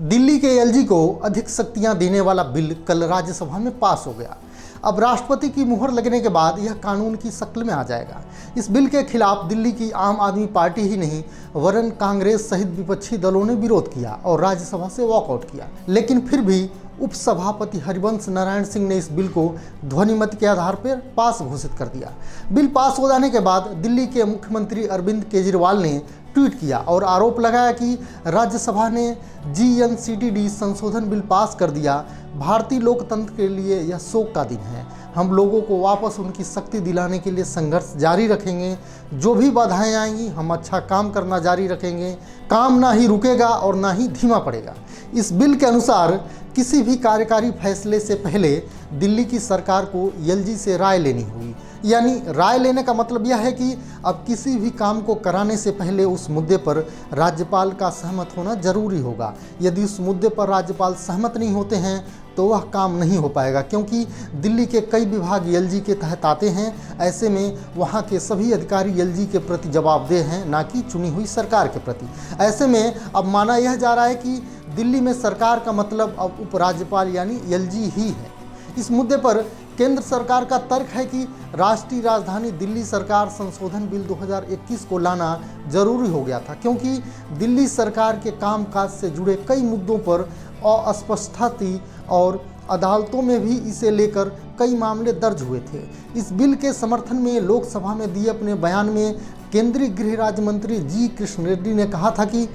दिल्ली के एलजी को अधिक शक्तियां देने वाला बिल कल राज्यसभा में पास हो गया। अब राष्ट्रपति की मुहर लगने के बाद यह कानून की शक्ल में आ जाएगा। इस बिल के खिलाफ दिल्ली की आम आदमी पार्टी ही नहीं वरन कांग्रेस सहित विपक्षी दलों ने विरोध किया और राज्यसभा से वॉकआउट किया। लेकिन फिर भी उपसभापति हरिवंश नारायण सिंह ने इस बिल को ध्वनिमत के आधार पर पास घोषित कर दिया। बिल पास हो जाने के बाद दिल्ली के मुख्यमंत्री अरविंद केजरीवाल ने ट्वीट किया और आरोप लगाया कि राज्यसभा ने GNCTD संशोधन बिल पास कर दिया। भारतीय लोकतंत्र के लिए यह शोक का दिन है। हम लोगों को वापस उनकी शक्ति दिलाने के लिए संघर्ष जारी रखेंगे। जो भी बाधाएं आएंगी हम अच्छा काम करना जारी रखेंगे। काम ना ही रुकेगा और ना ही धीमा पड़ेगा। इस बिल के अनुसार किसी भी कार्यकारी फैसले से पहले दिल्ली की सरकार को एलजी से राय लेनी होगी। यानी राय लेने का मतलब यह है कि अब किसी भी काम को कराने से पहले उस मुद्दे पर राज्यपाल का सहमत होना जरूरी होगा। यदि उस मुद्दे पर राज्यपाल सहमत नहीं होते हैं तो वह काम नहीं हो पाएगा, क्योंकि दिल्ली के कई विभाग एलजी के तहत आते हैं। ऐसे में वहाँ के सभी अधिकारी एलजी के प्रति जवाबदेह हैं, ना कि चुनी हुई सरकार के प्रति। ऐसे में अब माना यह जा रहा है कि दिल्ली में सरकार का मतलब अब उपराज्यपाल यानी एलजी ही है। इस मुद्दे पर केंद्र सरकार का तर्क है कि राष्ट्रीय राजधानी दिल्ली सरकार संशोधन बिल 2021 को लाना जरूरी हो गया था, क्योंकि दिल्ली सरकार के कामकाज से जुड़े कई मुद्दों पर अस्पष्टता थी और अदालतों में भी इसे लेकर कई मामले दर्ज हुए थे। इस बिल के समर्थन में लोकसभा में दिए अपने बयान में केंद्रीय गृह राज्य मंत्री जी कृष्ण रेड्डी ने कहा था कि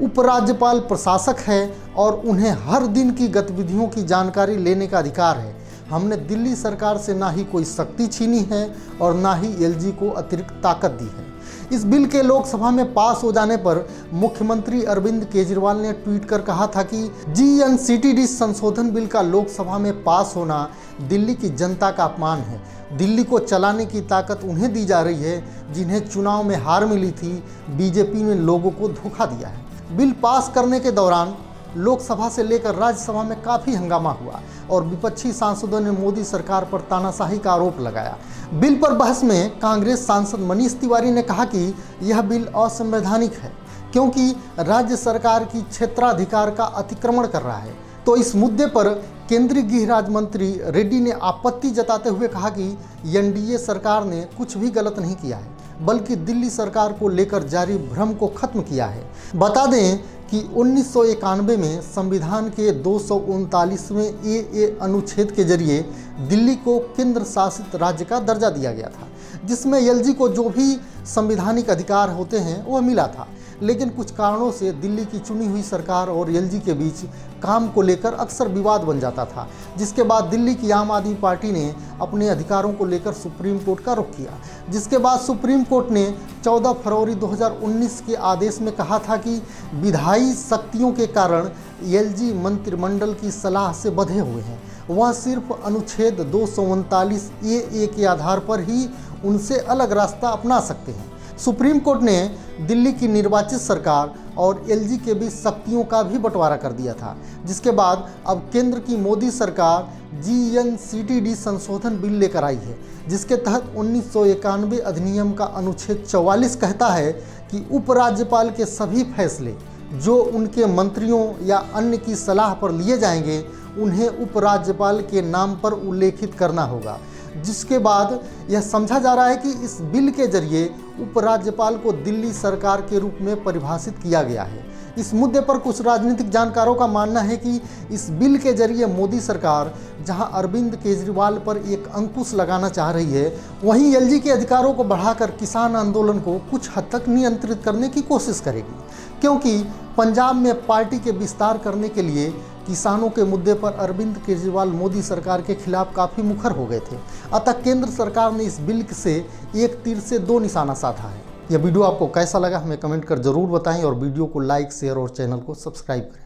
उपराज्यपाल प्रशासक है और उन्हें हर दिन की गतिविधियों की जानकारी लेने का अधिकार है। हमने दिल्ली सरकार से ना ही कोई शक्ति छीनी है और ना ही एलजी को अतिरिक्त ताकत दी है। इस बिल के लोकसभा में पास हो जाने पर मुख्यमंत्री अरविंद केजरीवाल ने ट्वीट कर कहा था कि GNCTD संशोधन बिल का लोकसभा में पास होना दिल्ली की जनता का अपमान है। दिल्ली को चलाने की ताकत उन्हें दी जा रही है जिन्हें चुनाव में हार मिली थी। बीजेपी ने लोगों को धोखा दिया है। बिल पास करने के दौरान लोकसभा से लेकर राज्यसभा में काफ़ी हंगामा हुआ और विपक्षी सांसदों ने मोदी सरकार पर तानाशाही का आरोप लगाया। बिल पर बहस में कांग्रेस सांसद मनीष तिवारी ने कहा कि यह बिल असंवैधानिक है, क्योंकि राज्य सरकार की क्षेत्राधिकार का अतिक्रमण कर रहा है। तो इस मुद्दे पर केंद्रीय गृह राज्य मंत्री रेड्डी ने आपत्ति जताते हुए कहा कि एनडीए सरकार ने कुछ भी गलत नहीं किया है, बल्कि दिल्ली सरकार को लेकर जारी भ्रम को खत्म किया है। बता दें कि 1991 में संविधान के 239वें ए अनुच्छेद के जरिए दिल्ली को केंद्र शासित राज्य का दर्जा दिया गया था, जिसमें एलजी को जो भी संवैधानिक अधिकार होते हैं वह मिला था। लेकिन कुछ कारणों से दिल्ली की चुनी हुई सरकार और एलजी के बीच काम को लेकर अक्सर विवाद बन जाता था, जिसके बाद दिल्ली की आम आदमी पार्टी ने अपने अधिकारों को लेकर सुप्रीम कोर्ट का रुख किया। जिसके बाद सुप्रीम कोर्ट ने 14 फरवरी 2019 के आदेश में कहा था कि विधायी शक्तियों के कारण एलजी मंत्रिमंडल की सलाह से बंधे हुए हैं। वह सिर्फ अनुच्छेद 239 ए के आधार पर ही उनसे अलग रास्ता अपना सकते हैं। सुप्रीम कोर्ट ने दिल्ली की निर्वाचित सरकार और एलजी के बीच शक्तियों का भी बंटवारा कर दिया था, जिसके बाद अब केंद्र की मोदी सरकार GNCTD संशोधन बिल लेकर आई है, जिसके तहत 1991 अधिनियम का अनुच्छेद 44 कहता है कि उपराज्यपाल के सभी फैसले जो उनके मंत्रियों या अन्य की सलाह पर लिए जाएंगे उन्हें उपराज्यपाल के नाम पर उल्लेखित करना होगा। जिसके बाद यह समझा जा रहा है कि इस बिल के जरिए उपराज्यपाल को दिल्ली सरकार के रूप में परिभाषित किया गया है। इस मुद्दे पर कुछ राजनीतिक जानकारों का मानना है कि इस बिल के जरिए मोदी सरकार जहां अरविंद केजरीवाल पर एक अंकुश लगाना चाह रही है, वहीं एलजी के अधिकारों को बढ़ाकर किसान आंदोलन को कुछ हद तक नियंत्रित करने की कोशिश करेगी, क्योंकि पंजाब में पार्टी के विस्तार करने के लिए किसानों के मुद्दे पर अरविंद केजरीवाल मोदी सरकार के खिलाफ काफ़ी मुखर हो गए थे। अतः केंद्र सरकार ने इस बिल से एक तीर से दो निशाना साधा है। यह वीडियो आपको कैसा लगा हमें कमेंट कर जरूर बताएं और वीडियो को लाइक, शेयर और चैनल को सब्सक्राइब करें।